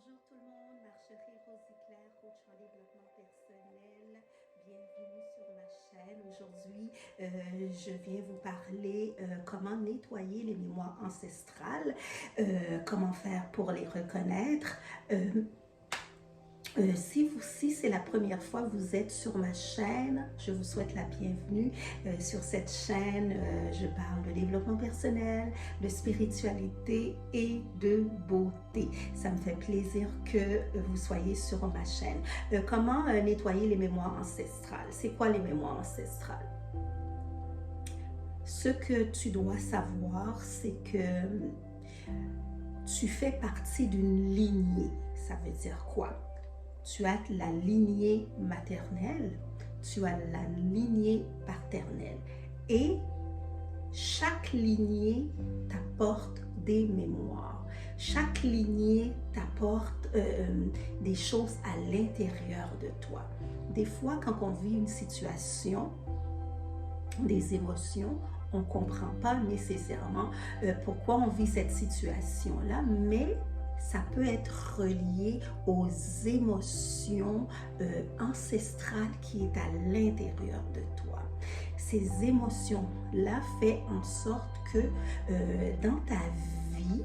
Bonjour tout le monde, Marcherie Rosie Claire, coach en développement personnel. Bienvenue sur ma chaîne. Aujourd'hui, je viens vous parler comment nettoyer les mémoires ancestrales, comment faire pour les reconnaître. Si c'est la première fois que vous êtes sur ma chaîne, je vous souhaite la bienvenue. Sur cette chaîne, je parle de développement personnel, de spiritualité et de beauté. Ça me fait plaisir que vous soyez sur ma chaîne. Comment nettoyer les mémoires ancestrales? C'est quoi les mémoires ancestrales? Ce que tu dois savoir, c'est que tu fais partie d'une lignée. Ça veut dire quoi? Tu as la lignée maternelle, tu as la lignée paternelle. Et chaque lignée t'apporte des mémoires. Chaque lignée t'apporte des choses à l'intérieur de toi. Des fois, quand on vit une situation, des émotions, on ne comprend pas nécessairement pourquoi on vit cette situation-là, mais ça peut être relié aux émotions ancestrales qui est à l'intérieur de toi. Ces émotions-là font en sorte que dans ta vie,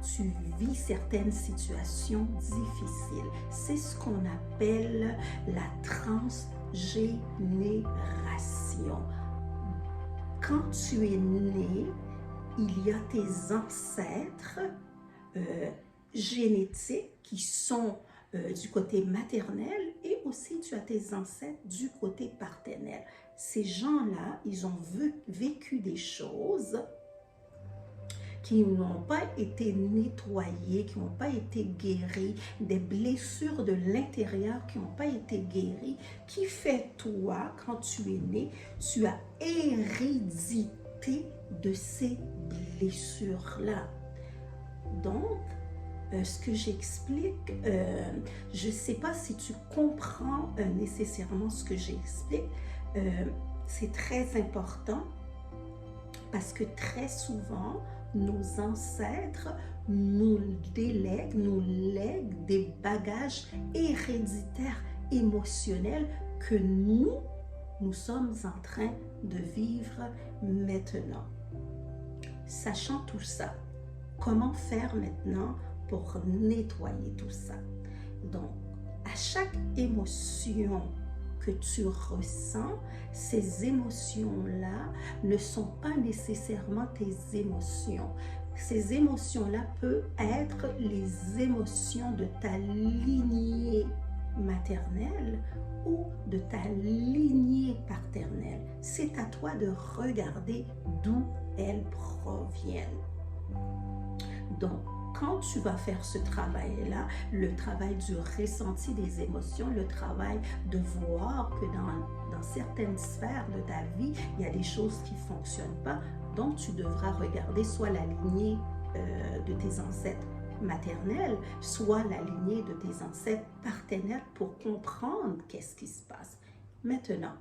tu vis certaines situations difficiles. C'est ce qu'on appelle la transgénération. Quand tu es né, il y a tes ancêtres génétiques qui sont du côté maternel et aussi tu as tes ancêtres du côté paternel. Ces gens-là, ils ont vécu des choses qui n'ont pas été nettoyées, qui n'ont pas été guéries, des blessures de l'intérieur qui n'ont pas été guéries, qui fait toi, quand tu es né, tu as hérédité de ces blessures-là. Donc, ce que j'explique, je ne sais pas si tu comprends nécessairement ce que j'explique. C'est très important parce que très souvent, nos ancêtres nous lèguent des bagages héréditaires émotionnels que nous sommes en train de vivre maintenant. Sachant tout ça, comment faire maintenant pour nettoyer tout ça? Donc, à chaque émotion que tu ressens, ces émotions-là ne sont pas nécessairement tes émotions. Ces émotions-là peuvent être les émotions de ta lignée maternelle ou de ta lignée paternelle. C'est à toi de regarder d'où elles proviennent. Donc, quand tu vas faire ce travail-là, le travail du ressenti des émotions, le travail de voir que dans certaines sphères de ta vie, il y a des choses qui ne fonctionnent pas, donc tu devras regarder soit la lignée de tes ancêtres maternels, soit la lignée de tes ancêtres paternels pour comprendre qu'est-ce qui se passe. Maintenant,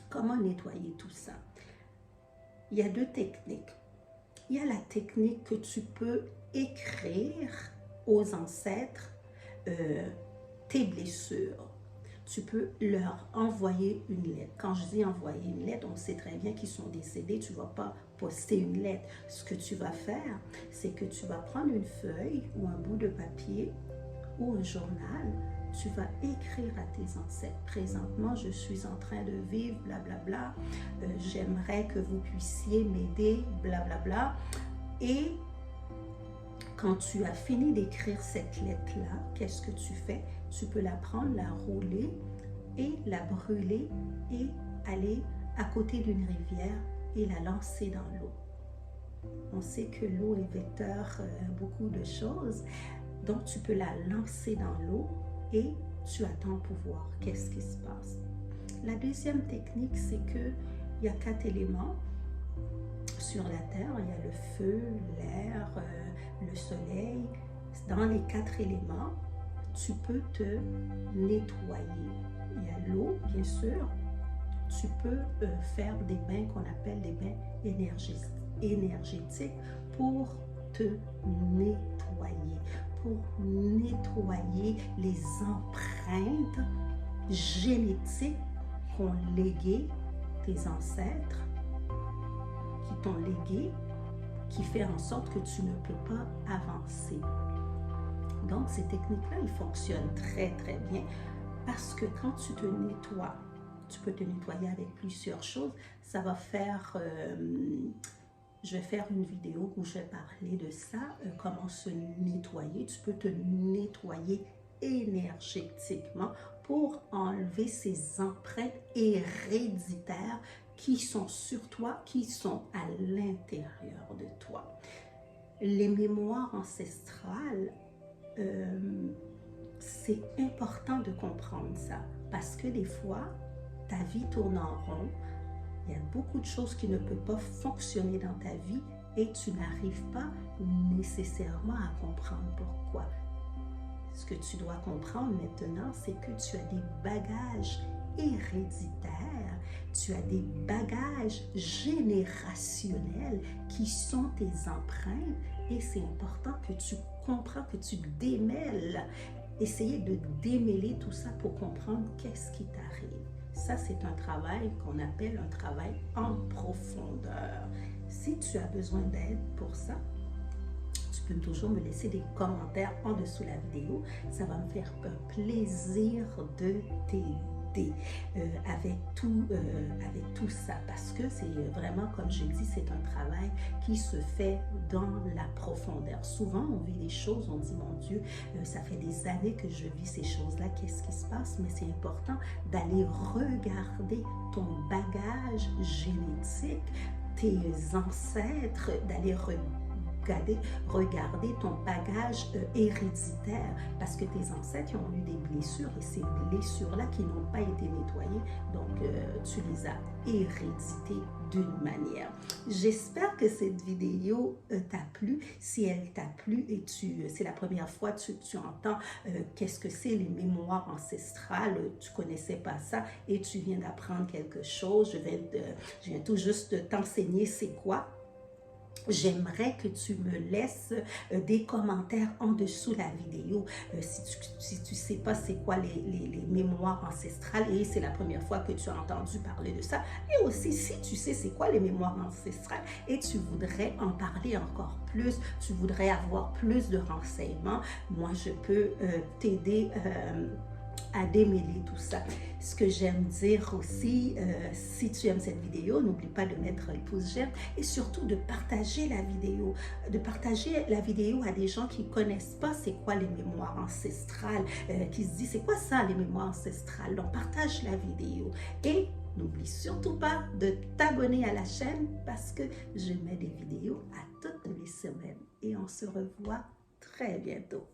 comment nettoyer tout ça? Il y a deux techniques. Il y a la technique que tu peux écrire aux ancêtres tes blessures. Tu peux leur envoyer une lettre. Quand je dis envoyer une lettre, on sait très bien qu'ils sont décédés. Tu ne vas pas poster une lettre. Ce que tu vas faire, c'est que tu vas prendre une feuille ou un bout de papier ou un journal. Tu vas écrire à tes ancêtres. Présentement, je suis en train de vivre, blablabla. J'aimerais que vous puissiez m'aider, blablabla. Et quand tu as fini d'écrire cette lettre-là, qu'est-ce que tu fais? Tu peux la prendre, la rouler et la brûler et aller à côté d'une rivière et la lancer dans l'eau. On sait que l'eau est vecteur beaucoup de choses. Donc, tu peux la lancer dans l'eau et tu attends pour voir qu'est-ce qui se passe. La deuxième technique, c'est qu'il y a 4 éléments sur la Terre. Il y a le feu, l'air, le soleil. Dans les 4 éléments, tu peux te nettoyer. Il y a l'eau, bien sûr. Tu peux faire des bains qu'on appelle des bains énergétiques pour te nettoyer, pour nettoyer les empreintes génétiques qu'ont légué tes ancêtres, qui t'ont légué, qui fait en sorte que tu ne peux pas avancer. Donc, ces techniques-là, ils fonctionnent très, très bien parce que quand tu te nettoies, tu peux te nettoyer avec plusieurs choses. Ça va faire... je vais faire une vidéo où je vais parler de ça, comment se nettoyer. Tu peux te nettoyer énergétiquement pour enlever ces empreintes héréditaires qui sont sur toi, qui sont à l'intérieur de toi. Les mémoires ancestrales, c'est important de comprendre ça parce que des fois, ta vie tourne en rond, il y a beaucoup de choses qui ne peuvent pas fonctionner dans ta vie et tu n'arrives pas nécessairement à comprendre pourquoi. Ce que tu dois comprendre maintenant, c'est que tu as des bagages héréditaires, tu as des bagages générationnels qui sont tes empreintes et c'est important que tu comprends, que tu démêles. Essayez de démêler tout ça pour comprendre qu'est-ce qui t'arrive. Ça, c'est un travail qu'on appelle un travail en profondeur. Si tu as besoin d'aide pour ça, tu peux toujours me laisser des commentaires en dessous de la vidéo. Ça va me faire un plaisir de t'aider avec tout ça. Parce que c'est vraiment, comme je dis, c'est un travail qui se fait dans la profondeur. Souvent, on vit des choses, on dit, mon Dieu, ça fait des années que je vis ces choses-là, qu'est-ce qui se passe? Mais c'est important d'aller regarder ton bagage génétique, tes ancêtres, d'aller regarder ton bagage héréditaire parce que tes ancêtres ont eu des blessures et ces blessures-là qui n'ont pas été nettoyées, donc tu les as héréditées d'une manière. J'espère que cette vidéo t'a plu. Si elle t'a plu et c'est la première fois que tu entends qu'est-ce que c'est les mémoires ancestrales, tu connaissais pas ça et tu viens d'apprendre quelque chose, je viens tout juste de t'enseigner c'est quoi. J'aimerais que tu me laisses des commentaires en dessous de la vidéo si tu ne sais pas c'est quoi les mémoires ancestrales et c'est la première fois que tu as entendu parler de ça. Et aussi si tu sais c'est quoi les mémoires ancestrales et tu voudrais en parler encore plus, tu voudrais avoir plus de renseignements, moi je peux t'aider à démêler tout ça. Ce que j'aime dire aussi, si tu aimes cette vidéo, n'oublie pas de mettre un pouce j'aime et surtout de partager la vidéo. De partager la vidéo à des gens qui ne connaissent pas c'est quoi les mémoires ancestrales, qui se disent c'est quoi ça les mémoires ancestrales. Donc partage la vidéo et n'oublie surtout pas de t'abonner à la chaîne parce que je mets des vidéos à toutes les semaines et on se revoit très bientôt.